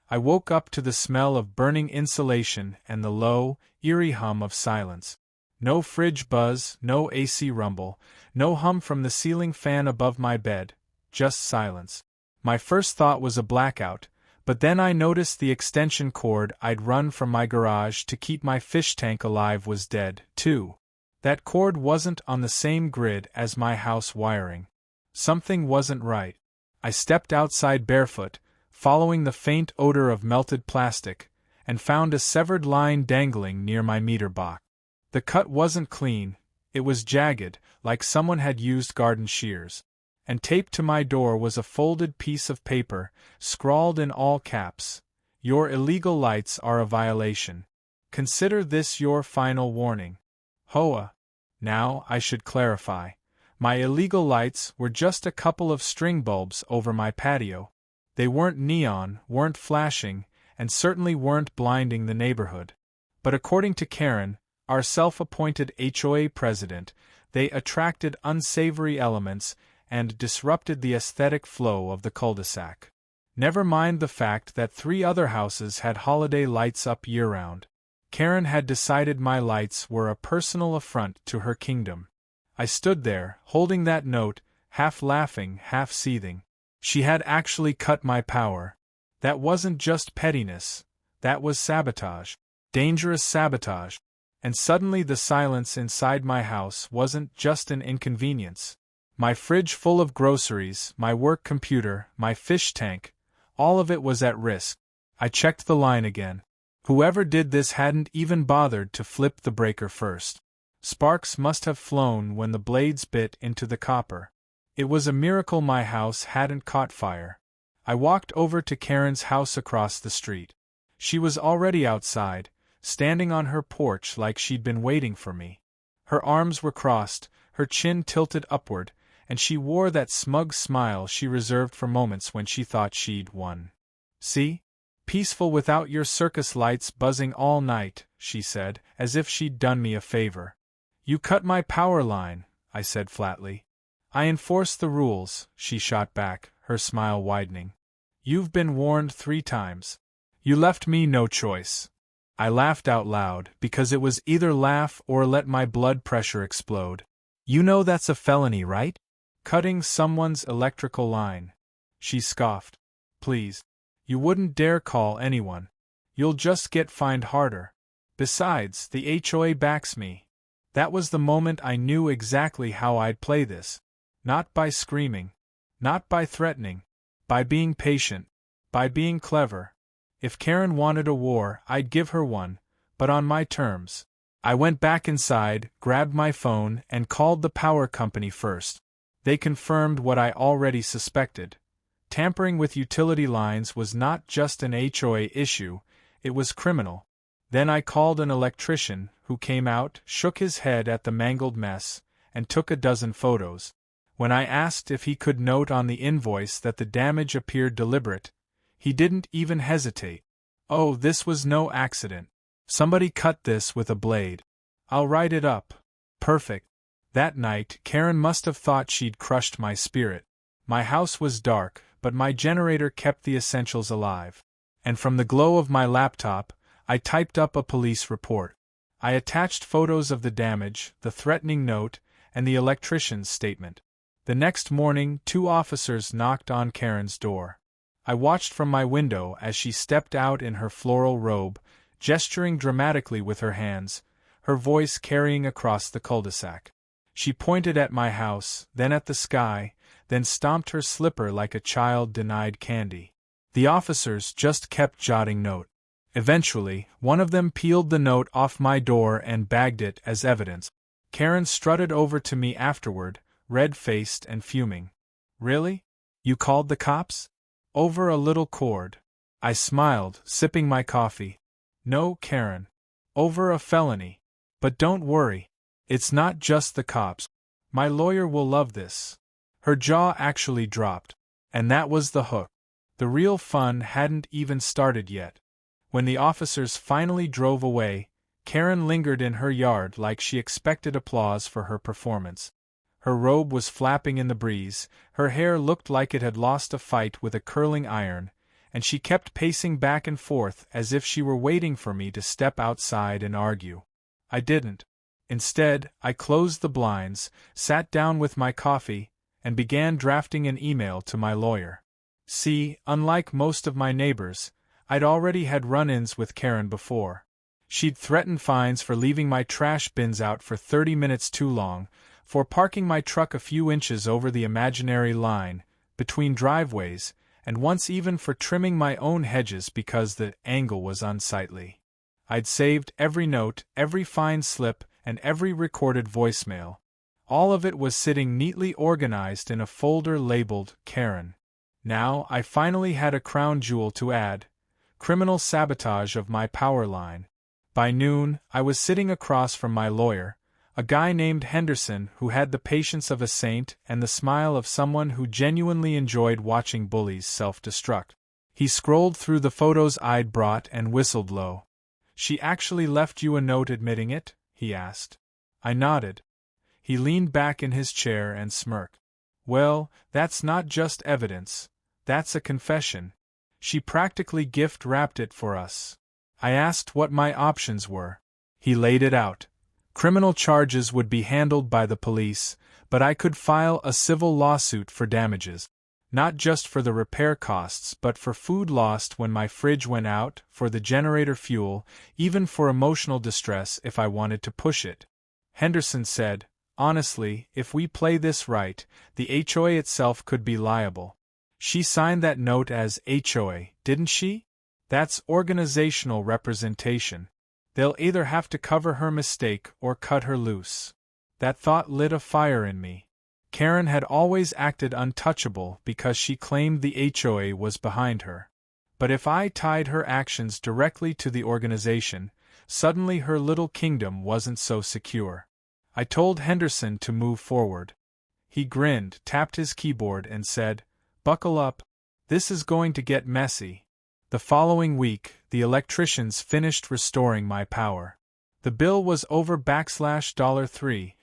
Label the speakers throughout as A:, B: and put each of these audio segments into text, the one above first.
A: I woke up to the smell of burning insulation and the low, eerie hum of silence. No fridge buzz, no AC rumble, no hum from the ceiling fan above my bed, just silence. My first thought was a blackout, but then I noticed the extension cord I'd run from my garage to keep my fish tank alive was dead, too. That cord wasn't on the same grid as my house wiring. Something wasn't right. I stepped outside barefoot, following the faint odor of melted plastic, and found a severed line dangling near my meter box. The cut wasn't clean, it was jagged, like someone had used garden shears. And taped to my door was a folded piece of paper, scrawled in all caps. Your illegal lights are a violation. Consider this your final warning. HOA. Now, I should clarify. My illegal lights were just a couple of string bulbs over my patio. They weren't neon, weren't flashing, and certainly weren't blinding the neighborhood. But according to Karen, our self-appointed HOA president, they attracted unsavory elements and disrupted the aesthetic flow of the cul-de-sac. Never mind the fact that 3 other houses had holiday lights up year-round. Karen had decided my lights were a personal affront to her kingdom. I stood there, holding that note, half laughing, half seething. She had actually cut my power. That wasn't just pettiness. That was sabotage. Dangerous sabotage. And suddenly the silence inside my house wasn't just an inconvenience. My fridge full of groceries, my work computer, my fish tank, all of it was at risk. I checked the line again. Whoever did this hadn't even bothered to flip the breaker first. Sparks must have flown when the blades bit into the copper. It was a miracle my house hadn't caught fire. I walked over to Karen's house across the street. She was already outside, standing on her porch like she'd been waiting for me. Her arms were crossed, her chin tilted upward, and she wore that smug smile she reserved for moments when she thought she'd won. "See? Peaceful without your circus lights buzzing all night," she said, as if she'd done me a favor. "You cut my power line," I said flatly. "I enforce the rules," she shot back, her smile widening. "You've been warned 3 times. You left me no choice." I laughed out loud, because it was either laugh or let my blood pressure explode. "You know that's a felony, right? Cutting someone's electrical line." She scoffed. "Please. You wouldn't dare call anyone. You'll just get fined harder. Besides, the HOA backs me." That was the moment I knew exactly how I'd play this. Not by screaming. Not by threatening. By being patient. By being clever. If Karen wanted a war, I'd give her one, but on my terms. I went back inside, grabbed my phone, and called the power company first. They confirmed what I already suspected. Tampering with utility lines was not just an HOA issue, it was criminal. Then I called an electrician, who came out, shook his head at the mangled mess, and took a dozen photos. When I asked if he could note on the invoice that the damage appeared deliberate, he didn't even hesitate. "Oh, this was no accident. Somebody cut this with a blade. I'll write it up." Perfect. That night, Karen must have thought she'd crushed my spirit. My house was dark, but my generator kept the essentials alive. And from the glow of my laptop, I typed up a police report. I attached photos of the damage, the threatening note, and the electrician's statement. The next morning, 2 officers knocked on Karen's door. I watched from my window as she stepped out in her floral robe, gesturing dramatically with her hands, her voice carrying across the cul-de-sac. She pointed at my house, then at the sky, then stomped her slipper like a child denied candy. The officers just kept jotting note. Eventually, one of them peeled the note off my door and bagged it as evidence. Karen strutted over to me afterward, red-faced and fuming. "Really? You called the cops? Over a little cord?" I smiled, sipping my coffee. "No, Karen. Over a felony. But don't worry. It's not just the cops. My lawyer will love this." Her jaw actually dropped. And that was the hook. The real fun hadn't even started yet. When the officers finally drove away, Karen lingered in her yard like she expected applause for her performance. Her robe was flapping in the breeze, her hair looked like it had lost a fight with a curling iron, and she kept pacing back and forth as if she were waiting for me to step outside and argue. I didn't. Instead, I closed the blinds, sat down with my coffee, and began drafting an email to my lawyer. See, unlike most of my neighbors, I'd already had run-ins with Karen before. She'd threatened fines for leaving my trash bins out for 30 minutes too long, for parking my truck a few inches over the imaginary line between driveways, and once even for trimming my own hedges because the angle was unsightly. I'd saved every note, every fine slip, and every recorded voicemail. All of it was sitting neatly organized in a folder labeled Karen. Now I finally had a crown jewel to add: criminal sabotage of my power line. By noon, I was sitting across from my lawyer, a guy named Henderson who had the patience of a saint and the smile of someone who genuinely enjoyed watching bullies self-destruct. He scrolled through the photos I'd brought and whistled low. "She actually left you a note admitting it?" he asked. I nodded. He leaned back in his chair and smirked. "Well, that's not just evidence. That's a confession. She practically gift-wrapped it for us." I asked what my options were. He laid it out. Criminal charges would be handled by the police, but I could file a civil lawsuit for damages. Not just for the repair costs but for food lost when my fridge went out, for the generator fuel, even for emotional distress if I wanted to push it. Henderson said, "Honestly, if we play this right, the HOA itself could be liable." She signed that note as HOA, didn't she? That's organizational representation. They'll either have to cover her mistake or cut her loose. That thought lit a fire in me. Karen had always acted untouchable because she claimed the HOA was behind her. But if I tied her actions directly to the organization, suddenly her little kingdom wasn't so secure. I told Henderson to move forward. He grinned, tapped his keyboard and said, "Buckle up. This is going to get messy." The following week, the electricians finished restoring my power. The bill was over $3,000.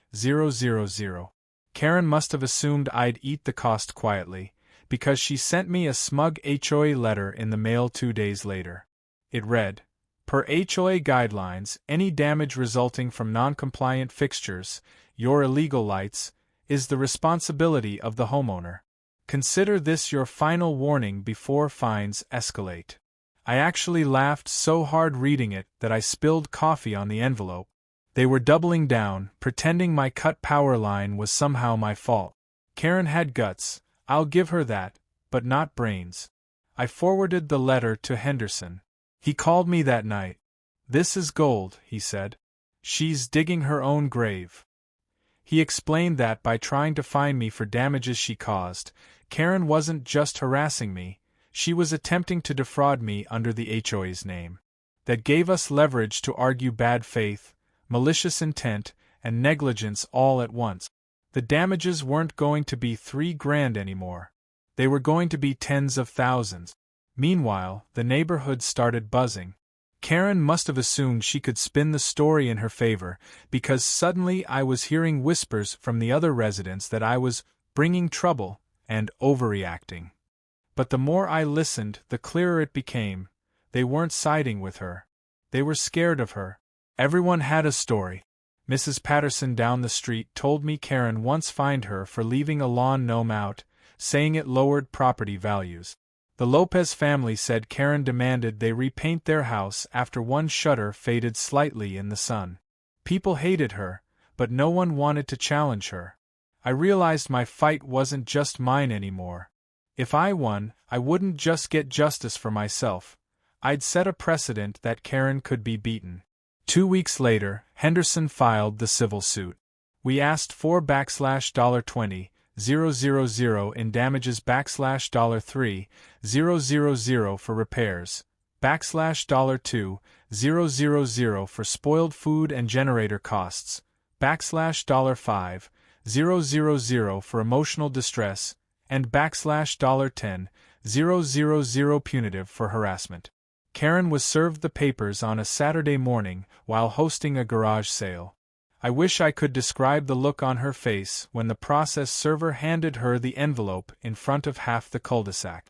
A: Karen must have assumed I'd eat the cost quietly, because she sent me a smug HOA letter in the mail 2 days later. It read, "Per HOA guidelines, any damage resulting from non-compliant fixtures, your illegal lights, is the responsibility of the homeowner. Consider this your final warning before fines escalate." I actually laughed so hard reading it that I spilled coffee on the envelope. They were doubling down, pretending my cut power line was somehow my fault. Karen had guts, I'll give her that, but not brains. I forwarded the letter to Henderson. He called me that night. "This is gold," he said. "She's digging her own grave." He explained that by trying to fine me for damages she caused, Karen wasn't just harassing me, she was attempting to defraud me under the HOA's name. That gave us leverage to argue bad faith, malicious intent, and negligence all at once. The damages weren't going to be $3,000 anymore. They were going to be tens of thousands. Meanwhile, the neighborhood started buzzing. Karen must have assumed she could spin the story in her favor, because suddenly I was hearing whispers from the other residents that I was bringing trouble and overreacting. But the more I listened, the clearer it became. They weren't siding with her. They were scared of her. Everyone had a story. Mrs. Patterson down the street told me Karen once fined her for leaving a lawn gnome out, saying it lowered property values. The Lopez family said Karen demanded they repaint their house after one shutter faded slightly in the sun. People hated her, but no one wanted to challenge her. I realized my fight wasn't just mine anymore. If I won, I wouldn't just get justice for myself. I'd set a precedent that Karen could be beaten. 2 weeks later, Henderson filed the civil suit. We asked for $20,000 in damages $3,000 for repairs, $2,000 for spoiled food and generator costs, $5,000 for emotional distress, and $10,000 punitive for harassment. Karen was served the papers on a Saturday morning while hosting a garage sale. I wish I could describe the look on her face when the process server handed her the envelope in front of half the cul-de-sac.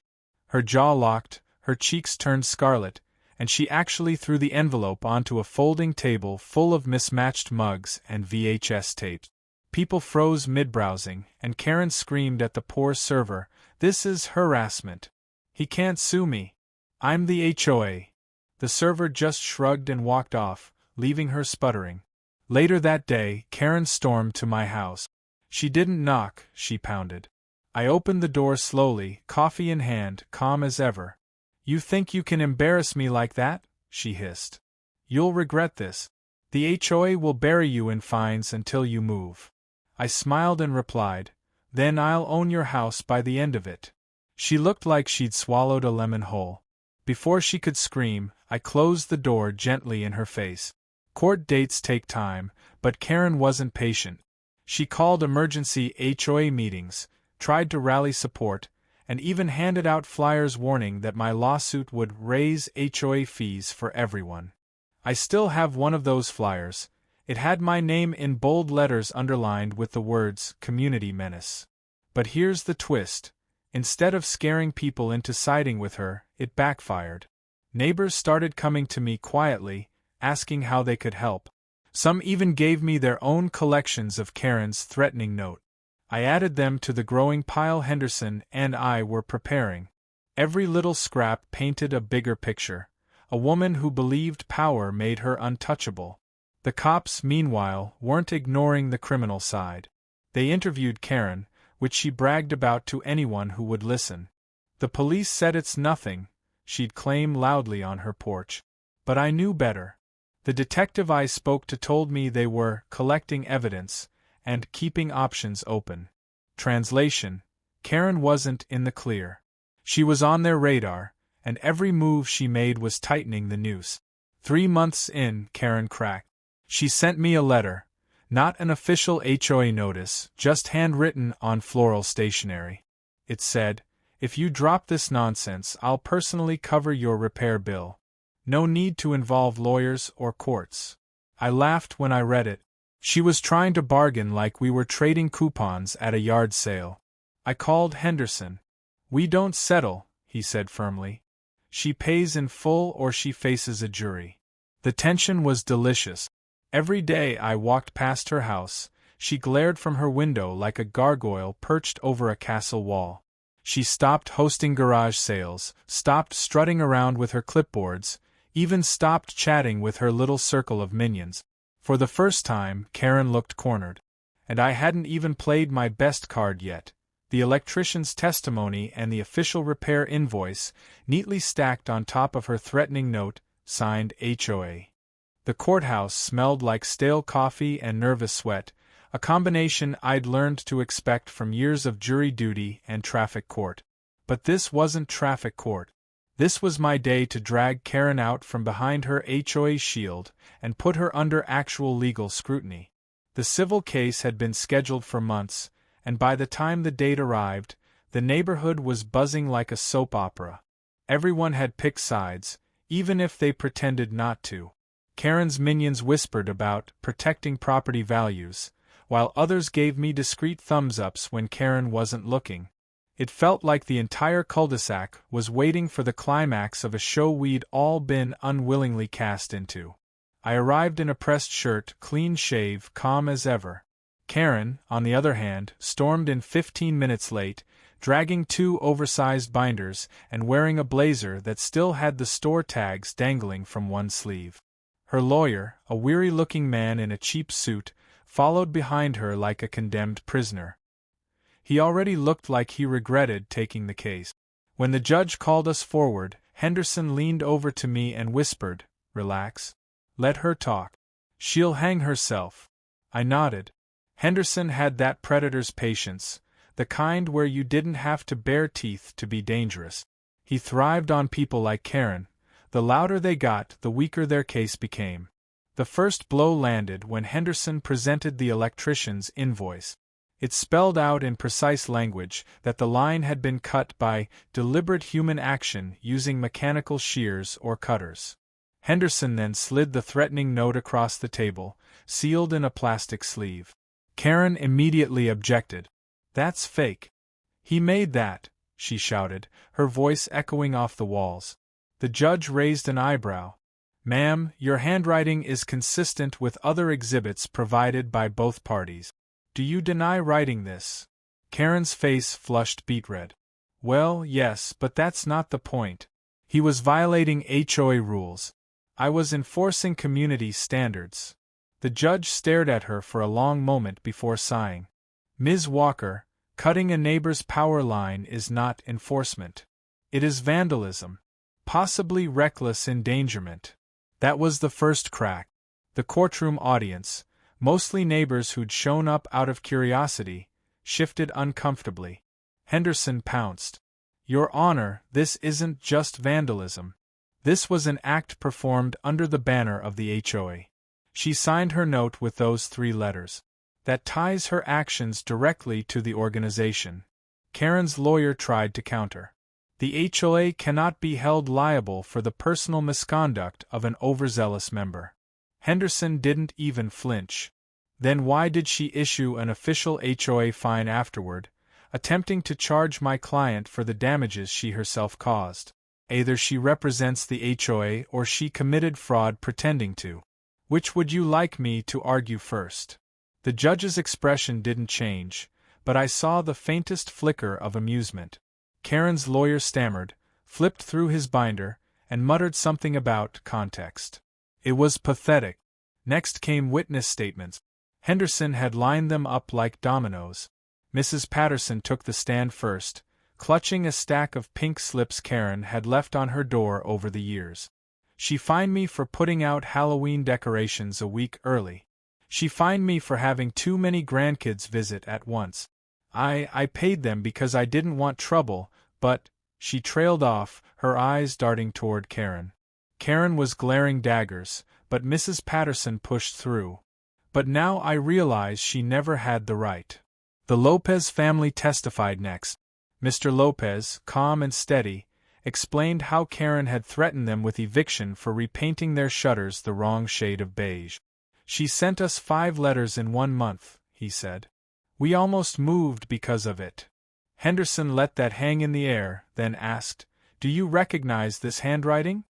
A: Her jaw locked, Her cheeks turned scarlet, and she actually threw the envelope onto a folding table full of mismatched mugs and VHS tapes. People froze mid-browsing, and Karen screamed at the poor server, "This is harassment. He can't sue me. I'm the HOA." The server just shrugged and walked off, leaving her sputtering. Later that day, Karen stormed to my house. She didn't knock, she pounded. I opened the door slowly, coffee in hand, calm as ever. "You think you can embarrass me like that?" she hissed. "You'll regret this. The HOA will bury you in fines until you move." I smiled and replied, "Then I'll own your house by the end of it." She looked like she'd swallowed a lemon whole. Before she could scream, I closed the door gently in her face. Court dates take time, but Karen wasn't patient. She called emergency HOA meetings, tried to rally support, and even handed out flyers warning that my lawsuit would raise HOA fees for everyone. I still have one of those flyers. It had my name in bold letters underlined with the words, "Community Menace." But here's the twist. Instead of scaring people into siding with her, it backfired. Neighbors started coming to me quietly, asking how they could help. Some even gave me their own collections of Karen's threatening note. I added them to the growing pile Henderson and I were preparing. Every little scrap painted a bigger picture. A woman who believed power made her untouchable. The cops, meanwhile, weren't ignoring the criminal side. They interviewed Karen, which she bragged about to anyone who would listen. "The police said it's nothing," she'd claim loudly on her porch. But I knew better. The detective I spoke to told me they were collecting evidence and keeping options open. Translation: Karen wasn't in the clear. She was on their radar, and every move she made was tightening the noose. 3 months in, Karen cracked. She sent me a letter. Not an official HOA notice, just handwritten on floral stationery. It said, "If you drop this nonsense, I'll personally cover your repair bill. No need to involve lawyers or courts." I laughed when I read it. She was trying to bargain like we were trading coupons at a yard sale. I called Henderson. "We don't settle," he said firmly. "She pays in full or she faces a jury." The tension was delicious. Every day I walked past her house, she glared from her window like a gargoyle perched over a castle wall. She stopped hosting garage sales, stopped strutting around with her clipboards, even stopped chatting with her little circle of minions. For the first time, Karen looked cornered. And I hadn't even played my best card yet. The electrician's testimony and the official repair invoice, neatly stacked on top of her threatening note, signed HOA. The courthouse smelled like stale coffee and nervous sweat, a combination I'd learned to expect from years of jury duty and traffic court. But this wasn't traffic court. This was my day to drag Karen out from behind her HOA shield and put her under actual legal scrutiny. The civil case had been scheduled for months, and by the time the date arrived, the neighborhood was buzzing like a soap opera. Everyone had picked sides, even if they pretended not to. Karen's minions whispered about protecting property values, while others gave me discreet thumbs-ups when Karen wasn't looking. It felt like the entire cul-de-sac was waiting for the climax of a show we'd all been unwillingly cast into. I arrived in a pressed shirt, clean shave, calm as ever. Karen, on the other hand, stormed in 15 minutes late, dragging 2 oversized binders and wearing a blazer that still had the store tags dangling from one sleeve. Her lawyer, a weary-looking man in a cheap suit, followed behind her like a condemned prisoner. He already looked like he regretted taking the case. When the judge called us forward, Henderson leaned over to me and whispered, "Relax. Let her talk. She'll hang herself." I nodded. Henderson had that predator's patience, the kind where you didn't have to bare teeth to be dangerous. He thrived on people like Karen. The louder they got, the weaker their case became. The first blow landed when Henderson presented the electrician's invoice. It spelled out in precise language that the line had been cut by deliberate human action using mechanical shears or cutters. Henderson then slid the threatening note across the table, sealed in a plastic sleeve. Karen immediately objected. "That's fake. He made that," she shouted, her voice echoing off the walls. The judge raised an eyebrow. Ma'am, your handwriting is consistent with other exhibits provided by both parties. Do you deny writing this? Karen's face flushed beet red. Well, yes, but that's not the point. He was violating HOA rules. I was enforcing community standards. The judge stared at her for a long moment before sighing. Ms. Walker, cutting a neighbor's power line is not enforcement. It is vandalism. Possibly reckless endangerment. That was the first crack. The courtroom audience, mostly neighbors who'd shown up out of curiosity, shifted uncomfortably. Henderson pounced. Your Honor, this isn't just vandalism. This was an act performed under the banner of the HOA. She signed her note with those 3 letters. That ties her actions directly to the organization. Karen's lawyer tried to counter. The HOA cannot be held liable for the personal misconduct of an overzealous member. Henderson didn't even flinch. Then why did she issue an official HOA fine afterward, attempting to charge my client for the damages she herself caused? Either she represents the HOA or she committed fraud pretending to. Which would you like me to argue first? The judge's expression didn't change, but I saw the faintest flicker of amusement. Karen's lawyer stammered, flipped through his binder, and muttered something about context. It was pathetic. Next came witness statements. Henderson had lined them up like dominoes. Mrs. Patterson took the stand first, clutching a stack of pink slips Karen had left on her door over the years. She fined me for putting out Halloween decorations a week early. She fined me for having too many grandkids visit at once. I paid them because I didn't want trouble, but, she trailed off, her eyes darting toward Karen. Karen was glaring daggers, but Mrs. Patterson pushed through. But now I realize she never had the right. The Lopez family testified next. Mr. Lopez, calm and steady, explained how Karen had threatened them with eviction for repainting their shutters the wrong shade of beige. She sent us 5 letters in 1 month, he said. We almost moved because of it. Henderson let that hang in the air, then asked, Do you recognize this handwriting?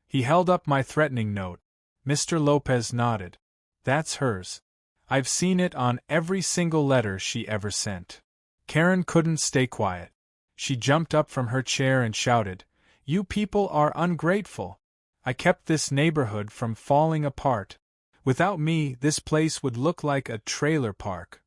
A: He held up my threatening note. Mr. Lopez nodded. That's hers. I've seen it on every single letter she ever sent. Karen couldn't stay quiet. She jumped up from her chair and shouted, You people are ungrateful. I kept this neighborhood from falling apart. Without me, this place would look like a trailer park.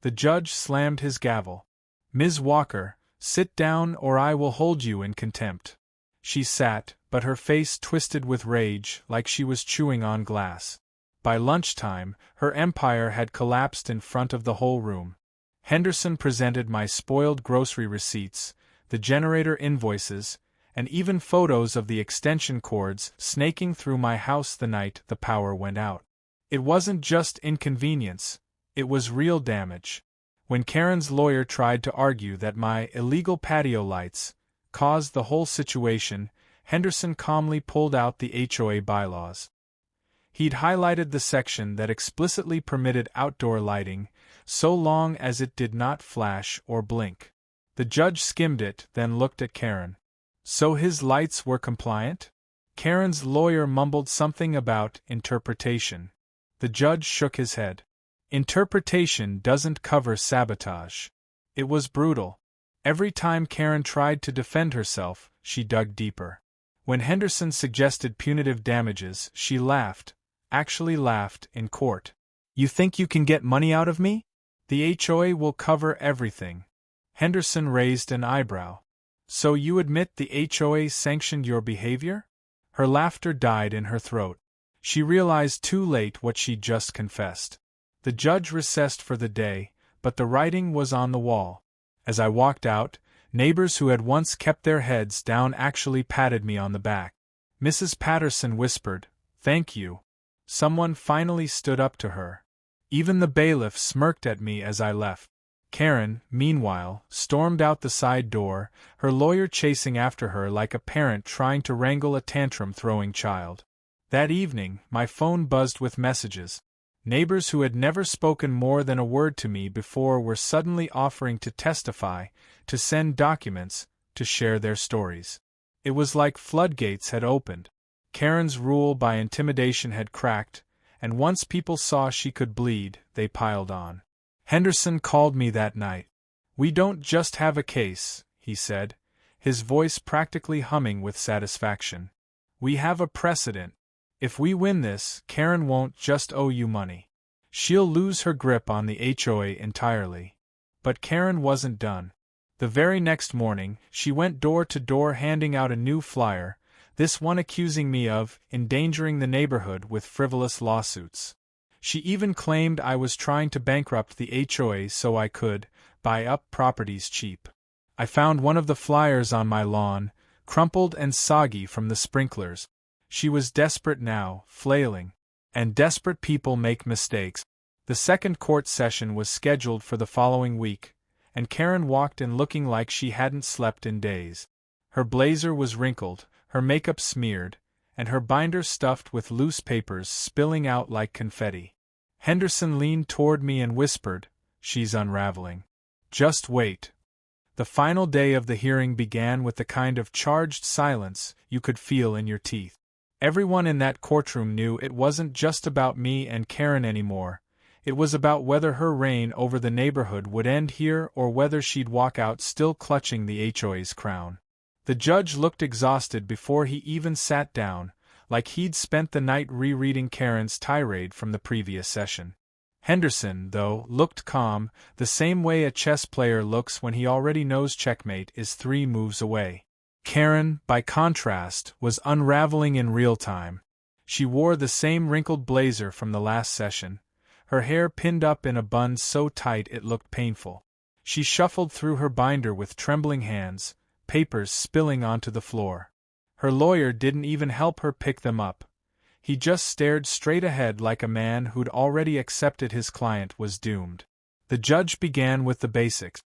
A: The judge slammed his gavel. Ms. Walker, sit down or I will hold you in contempt. She sat, but her face twisted with rage like she was chewing on glass. By lunchtime, her empire had collapsed in front of the whole room. Henderson presented my spoiled grocery receipts, the generator invoices, and even photos of the extension cords snaking through my house the night the power went out. It wasn't just inconvenience, it was real damage. When Karen's lawyer tried to argue that my illegal patio lights caused the whole situation, Henderson calmly pulled out the HOA bylaws. He'd highlighted the section that explicitly permitted outdoor lighting, so long as it did not flash or blink. The judge skimmed it, then looked at Karen. So his lights were compliant? Karen's lawyer mumbled something about interpretation. The judge shook his head. Interpretation doesn't cover sabotage. It was brutal. Every time Karen tried to defend herself, she dug deeper. When Henderson suggested punitive damages, she laughed, actually laughed, in court. You think you can get money out of me? The HOA will cover everything. Henderson raised an eyebrow. So you admit the HOA sanctioned your behavior? Her laughter died in her throat. She realized too late what she'd just confessed. The judge recessed for the day, but the writing was on the wall. As I walked out, neighbors who had once kept their heads down actually patted me on the back. Mrs. Patterson whispered, "Thank you." Someone finally stood up to her. Even the bailiff smirked at me as I left. Karen, meanwhile, stormed out the side door, her lawyer chasing after her like a parent trying to wrangle a tantrum-throwing child. That evening, my phone buzzed with messages. Neighbors who had never spoken more than a word to me before were suddenly offering to testify, to send documents, to share their stories. It was like floodgates had opened. Karen's rule by intimidation had cracked, and once people saw she could bleed, they piled on. Henderson called me that night. "We don't just have a case," he said, his voice practically humming with satisfaction. "We have a precedent. If we win this, Karen won't just owe you money. She'll lose her grip on the HOA entirely." But Karen wasn't done. The very next morning, she went door to door handing out a new flyer, this one accusing me of endangering the neighborhood with frivolous lawsuits. She even claimed I was trying to bankrupt the HOA so I could buy up properties cheap. I found one of the flyers on my lawn, crumpled and soggy from the sprinklers. She was desperate now, flailing. And desperate people make mistakes. The second court session was scheduled for the following week, and Karen walked in looking like she hadn't slept in days. Her blazer was wrinkled, her makeup smeared, and her binder stuffed with loose papers spilling out like confetti. Henderson leaned toward me and whispered, "She's unraveling. Just wait." The final day of the hearing began with the kind of charged silence you could feel in your teeth. Everyone in that courtroom knew it wasn't just about me and Karen anymore. It was about whether her reign over the neighborhood would end here or whether she'd walk out still clutching the HOA's crown. The judge looked exhausted before he even sat down, like he'd spent the night rereading Karen's tirade from the previous session. Henderson, though, looked calm, the same way a chess player looks when he already knows checkmate is 3 moves away. Karen, by contrast, was unraveling in real time. She wore the same wrinkled blazer from the last session, her hair pinned up in a bun so tight it looked painful. She shuffled through her binder with trembling hands, papers spilling onto the floor. Her lawyer didn't even help her pick them up. He just stared straight ahead like a man who'd already accepted his client was doomed. The judge began with the basics.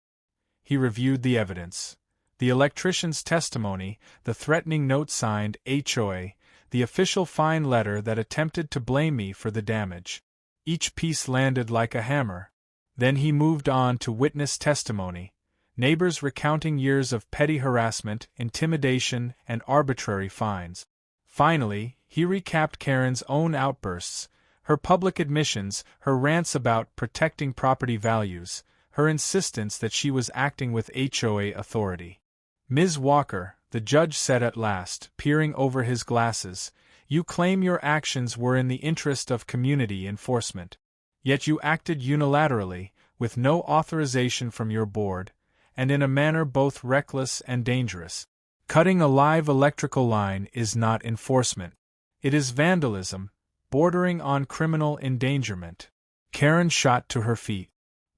A: He reviewed the evidence. The electrician's testimony, the threatening note signed HOA, the official fine letter that attempted to blame me for the damage. Each piece landed like a hammer. Then he moved on to witness testimony, neighbors recounting years of petty harassment, intimidation, and arbitrary fines. Finally, he recapped Karen's own outbursts, her public admissions, her rants about protecting property values, her insistence that she was acting with HOA authority. "Ms. Walker," the judge said at last, peering over his glasses, "you claim your actions were in the interest of community enforcement. Yet you acted unilaterally, with no authorization from your board, and in a manner both reckless and dangerous. Cutting a live electrical line is not enforcement. It is vandalism, bordering on criminal endangerment." Karen shot to her feet.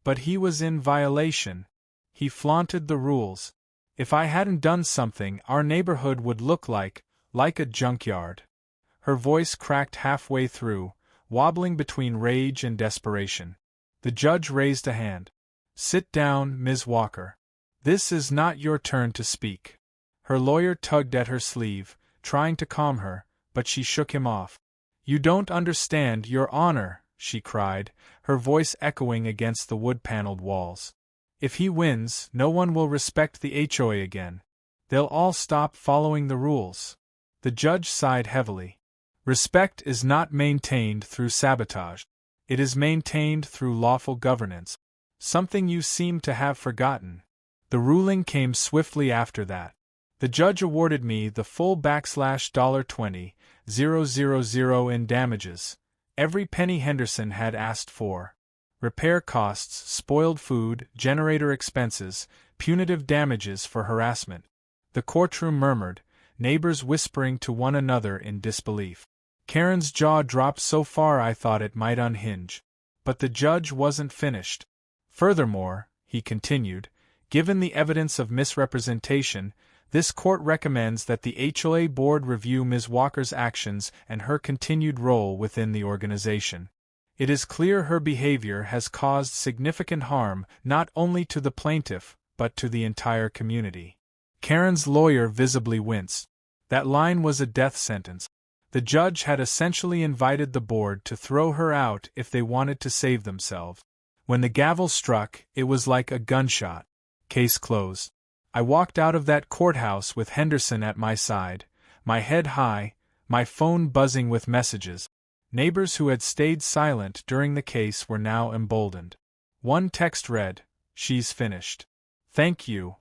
A: But he was in violation. He flaunted the rules. If I hadn't done something, our neighborhood would look like a junkyard. Her voice cracked halfway through, wobbling between rage and desperation. The judge raised a hand. "Sit down, Ms. Walker. This is not your turn to speak." Her lawyer tugged at her sleeve, trying to calm her, but she shook him off. "You don't understand, Your Honor," she cried, her voice echoing against the wood-paneled walls. "If he wins, no one will respect the HOA again. They'll all stop following the rules." The judge sighed heavily. "Respect is not maintained through sabotage. It is maintained through lawful governance. Something you seem to have forgotten." The ruling came swiftly after that. The judge awarded me the full $20,000 in damages, every penny Henderson had asked for. Repair costs, spoiled food, generator expenses, punitive damages for harassment. The courtroom murmured, neighbors whispering to one another in disbelief. Karen's jaw dropped so far I thought it might unhinge. But the judge wasn't finished. "Furthermore," he continued, "given the evidence of misrepresentation, this court recommends that the HOA board review Ms. Walker's actions and her continued role within the organization. It is clear her behavior has caused significant harm not only to the plaintiff, but to the entire community." Karen's lawyer visibly winced. That line was a death sentence. The judge had essentially invited the board to throw her out if they wanted to save themselves. When the gavel struck, it was like a gunshot. Case closed. I walked out of that courthouse with Henderson at my side, my head high, my phone buzzing with messages. Neighbors who had stayed silent during the case were now emboldened. One text read, "She's finished. Thank you."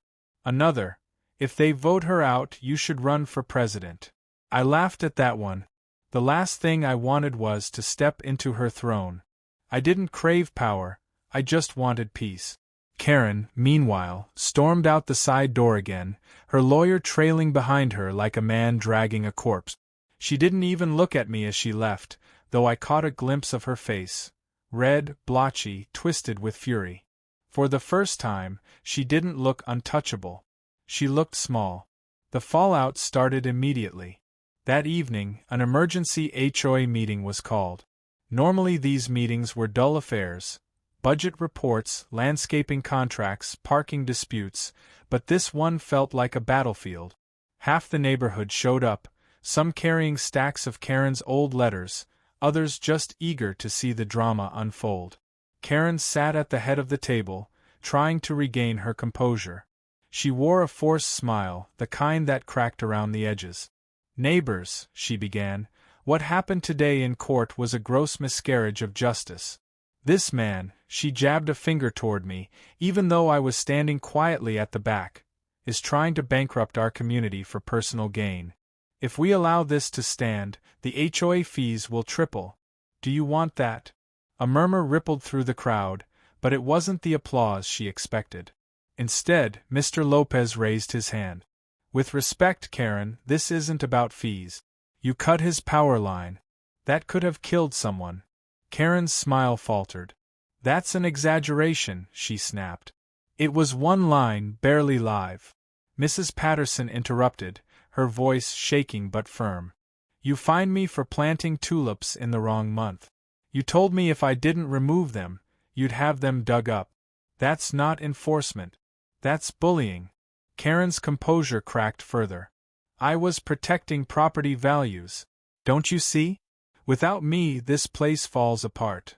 A: Another, "If they vote her out, you should run for president." I laughed at that one. The last thing I wanted was to step into her throne. I didn't crave power, I just wanted peace. Karen, meanwhile, stormed out the side door again, her lawyer trailing behind her like a man dragging a corpse. She didn't even look at me as she left, though I caught a glimpse of her face, red, blotchy, twisted with fury. For the first time, she didn't look untouchable. She looked small. The fallout started immediately. That evening, an emergency HOA meeting was called. Normally these meetings were dull affairs, budget reports, landscaping contracts, parking disputes, but this one felt like a battlefield. Half the neighborhood showed up, some carrying stacks of Karen's old letters, others just eager to see the drama unfold. Karen sat at the head of the table, trying to regain her composure. She wore a forced smile, the kind that cracked around the edges. "Neighbors," she began, "what happened today in court was a gross miscarriage of justice. This man," she jabbed a finger toward me, even though I was standing quietly at the back, "is trying to bankrupt our community for personal gain. If we allow this to stand, the HOA fees will triple. Do you want that?" A murmur rippled through the crowd, but it wasn't the applause she expected. Instead, Mr. Lopez raised his hand. "With respect, Karen, this isn't about fees. You cut his power line. That could have killed someone." Karen's smile faltered. "That's an exaggeration," she snapped. "It was one line, barely live." Mrs. Patterson interrupted, her voice shaking but firm. "You fined me for planting tulips in the wrong month. You told me if I didn't remove them, you'd have them dug up. That's not enforcement. That's bullying." Karen's composure cracked further. "I was protecting property values. Don't you see? Without me, this place falls apart."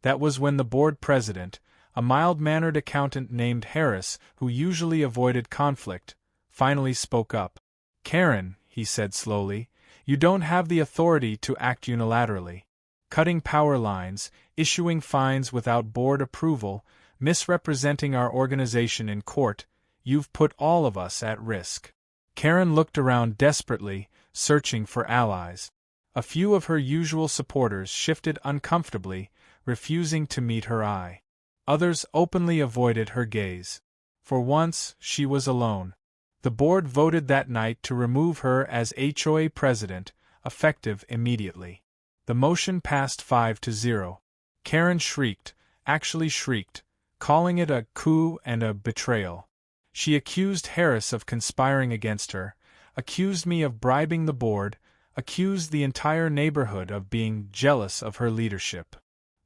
A: That was when the board president, a mild-mannered accountant named Harris who usually avoided conflict, finally spoke up. "Karen," he said slowly, "you don't have the authority to act unilaterally. Cutting power lines, issuing fines without board approval, misrepresenting our organization in court, you've put all of us at risk." Karen looked around desperately, searching for allies. A few of her usual supporters shifted uncomfortably, refusing to meet her eye. Others openly avoided her gaze. For once, she was alone. The board voted that night to remove her as HOA president, effective immediately. The motion passed 5-0. Karen shrieked, actually shrieked, calling it a coup and a betrayal. She accused Harris of conspiring against her, accused me of bribing the board, accused the entire neighborhood of being jealous of her leadership.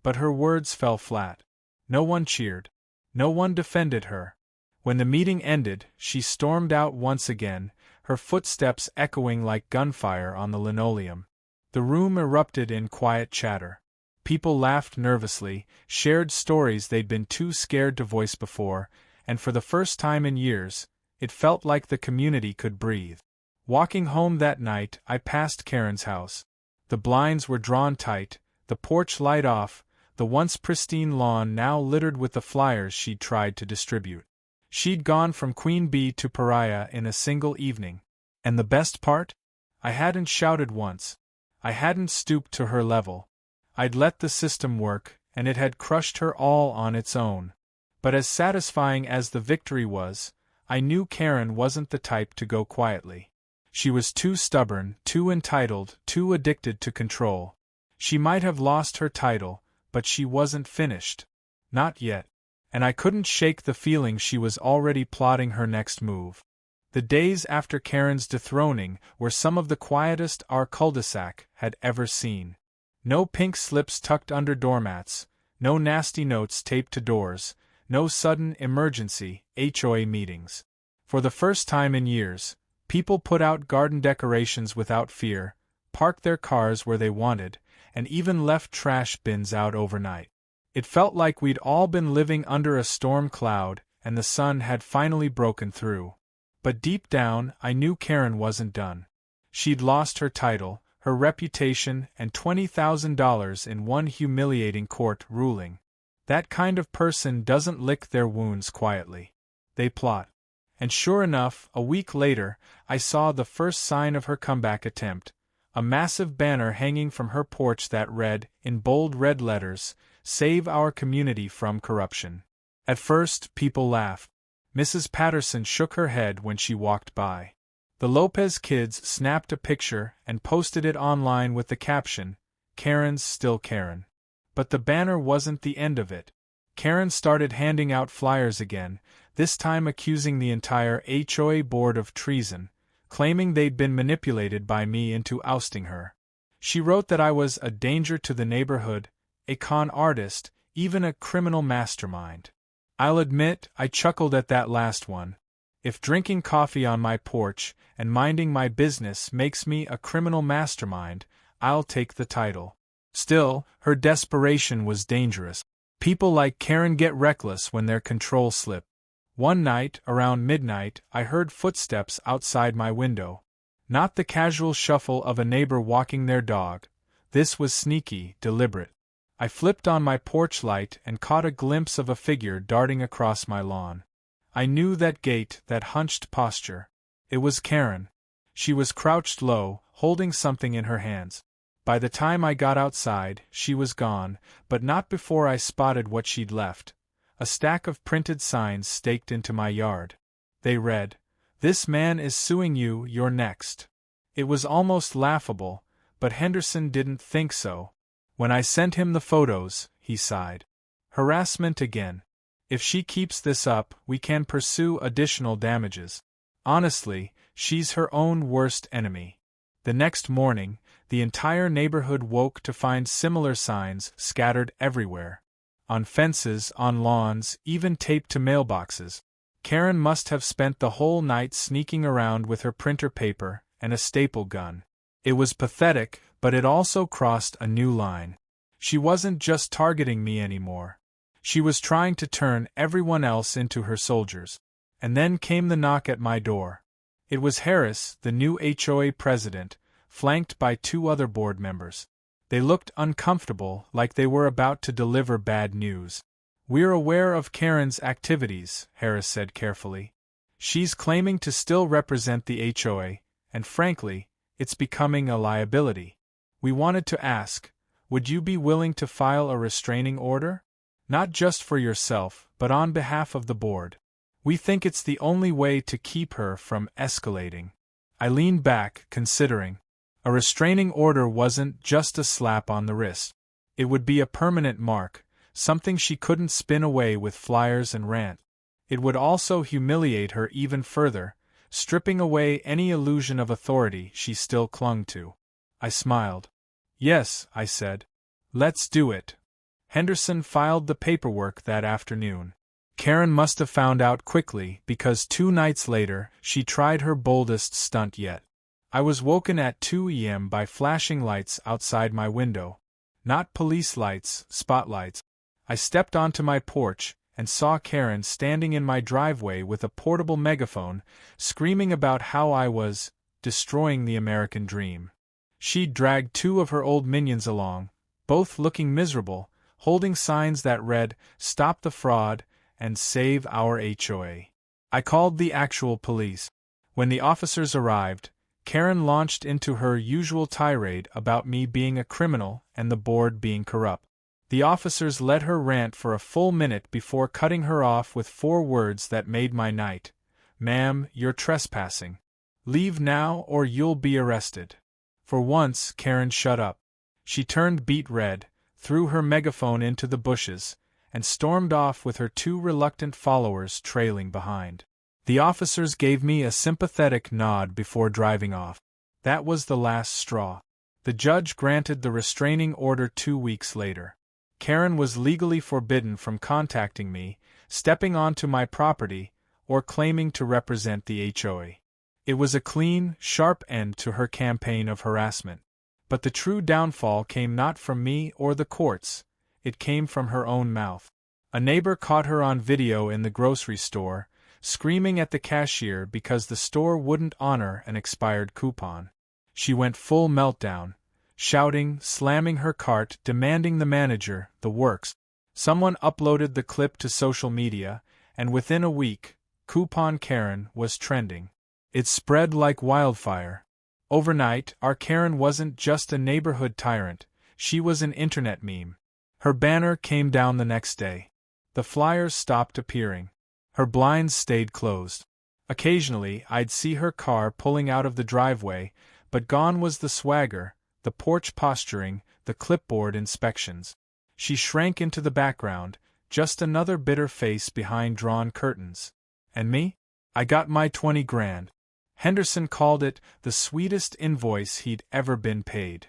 A: But her words fell flat. No one cheered. No one defended her. When the meeting ended, she stormed out once again, her footsteps echoing like gunfire on the linoleum. The room erupted in quiet chatter. People laughed nervously, shared stories they'd been too scared to voice before, and for the first time in years, it felt like the community could breathe. Walking home that night, I passed Karen's house. The blinds were drawn tight, the porch light off, the once pristine lawn now littered with the flyers she'd tried to distribute. She'd gone from queen bee to pariah in a single evening. And the best part? I hadn't shouted once. I hadn't stooped to her level. I'd let the system work, and it had crushed her all on its own. But as satisfying as the victory was, I knew Karen wasn't the type to go quietly. She was too stubborn, too entitled, too addicted to control. She might have lost her title, but she wasn't finished. Not yet. And I couldn't shake the feeling she was already plotting her next move. The days after Karen's dethroning were some of the quietest our cul-de-sac had ever seen. No pink slips tucked under doormats, no nasty notes taped to doors, no sudden emergency HOA meetings. For the first time in years, people put out garden decorations without fear, parked their cars where they wanted, and even left trash bins out overnight. It felt like we'd all been living under a storm cloud, and the sun had finally broken through. But deep down, I knew Karen wasn't done. She'd lost her title, her reputation, and $20,000 in one humiliating court ruling. That kind of person doesn't lick their wounds quietly. They plot. And sure enough, a week later, I saw the first sign of her comeback attempt. A massive banner hanging from her porch that read, in bold red letters, "Save our community from corruption." At first, people laughed. Mrs. Patterson shook her head when she walked by. The Lopez kids snapped a picture and posted it online with the caption, "Karen's still Karen." But the banner wasn't the end of it. Karen started handing out flyers again, this time accusing the entire HOA board of treason, claiming they'd been manipulated by me into ousting her. She wrote that I was a danger to the neighborhood, a con artist, even a criminal mastermind. I'll admit, I chuckled at that last one. If drinking coffee on my porch and minding my business makes me a criminal mastermind, I'll take the title. Still, her desperation was dangerous. People like Karen get reckless when their control slips. One night, around midnight, I heard footsteps outside my window. Not the casual shuffle of a neighbor walking their dog. This was sneaky, deliberate. I flipped on my porch light and caught a glimpse of a figure darting across my lawn. I knew that gait, that hunched posture. It was Karen. She was crouched low, holding something in her hands. By the time I got outside, she was gone, but not before I spotted what she'd left. A stack of printed signs staked into my yard. They read, "This man is suing you, you're next." It was almost laughable, but Henderson didn't think so. When I sent him the photos, he sighed. Harassment again. If she keeps this up, we can pursue additional damages. Honestly, she's her own worst enemy. The next morning, the entire neighborhood woke to find similar signs scattered everywhere. On fences, on lawns, even taped to mailboxes. Karen must have spent the whole night sneaking around with her printer paper and a staple gun. It was pathetic, but it also crossed a new line. She wasn't just targeting me anymore. She was trying to turn everyone else into her soldiers. And then came the knock at my door. It was Harris, the new HOA president, flanked by two other board members. They looked uncomfortable, like they were about to deliver bad news. "We're aware of Karen's activities," Harris said carefully. "She's claiming to still represent the HOA, and frankly, it's becoming a liability. We wanted to ask, would you be willing to file a restraining order? Not just for yourself, but on behalf of the board. We think it's the only way to keep her from escalating." I leaned back, considering. A restraining order wasn't just a slap on the wrist. It would be a permanent mark, something she couldn't spin away with flyers and rant. It would also humiliate her even further, stripping away any illusion of authority she still clung to. I smiled. "Yes," I said. "Let's do it." Henderson filed the paperwork that afternoon. Karen must have found out quickly because 2 nights later, she tried her boldest stunt yet. I was woken at 2 a.m. by flashing lights outside my window. Not police lights, spotlights. I stepped onto my porch and saw Karen standing in my driveway with a portable megaphone, screaming about how I was destroying the American dream. She'd dragged 2 of her old minions along, both looking miserable, holding signs that read, "Stop the fraud," and "Save our HOA." I called the actual police. When the officers arrived, Karen launched into her usual tirade about me being a criminal and the board being corrupt. The officers let her rant for a full minute before cutting her off with 4 words that made my night. "Ma'am, you're trespassing. Leave now or you'll be arrested." For once, Karen shut up. She turned beet red, threw her megaphone into the bushes, and stormed off with her 2 reluctant followers trailing behind. The officers gave me a sympathetic nod before driving off. That was the last straw. The judge granted the restraining order 2 weeks later. Karen was legally forbidden from contacting me, stepping onto my property, or claiming to represent the HOA. It was a clean, sharp end to her campaign of harassment. But the true downfall came not from me or the courts, it came from her own mouth. A neighbor caught her on video in the grocery store, screaming at the cashier because the store wouldn't honor an expired coupon. She went full meltdown, shouting, slamming her cart, demanding the manager, the works. Someone uploaded the clip to social media, and within a week, Coupon Karen was trending. It spread like wildfire. Overnight, our Karen wasn't just a neighborhood tyrant, she was an internet meme. Her banner came down the next day. The flyers stopped appearing. Her blinds stayed closed. Occasionally, I'd see her car pulling out of the driveway, but gone was the swagger, the porch posturing, the clipboard inspections. She shrank into the background, just another bitter face behind drawn curtains. And me? I got my 20 grand. Henderson called it the sweetest invoice he'd ever been paid.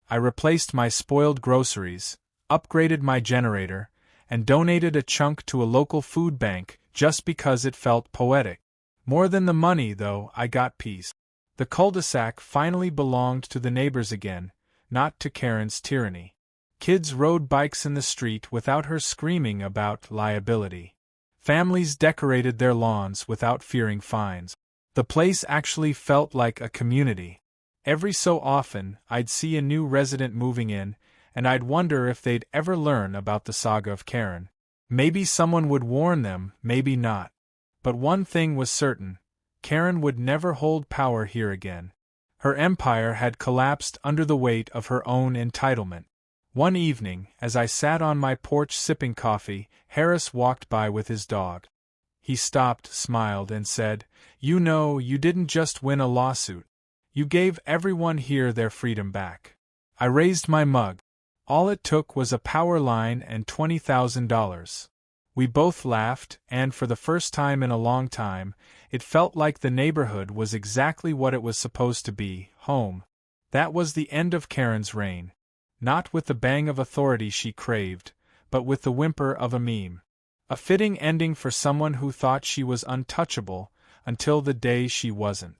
A: I replaced my spoiled groceries, upgraded my generator, and donated a chunk to a local food bank just because it felt poetic. More than the money, though, I got peace. The cul-de-sac finally belonged to the neighbors again, not to Karen's tyranny. Kids rode bikes in the street without her screaming about liability. Families decorated their lawns without fearing fines. The place actually felt like a community. Every so often, I'd see a new resident moving in, and I'd wonder if they'd ever learn about the saga of Karen. Maybe someone would warn them, maybe not. But one thing was certain: Karen would never hold power here again. Her empire had collapsed under the weight of her own entitlement. One evening, as I sat on my porch sipping coffee, Harris walked by with his dog. He stopped, smiled, and said, "You know, you didn't just win a lawsuit. You gave everyone here their freedom back." I raised my mug. All it took was a power line and $20,000. We both laughed, and for the first time in a long time, it felt like the neighborhood was exactly what it was supposed to be, home. That was the end of Karen's reign. Not with the bang of authority she craved, but with the whimper of a meme. A fitting ending for someone who thought she was untouchable, until the day she wasn't.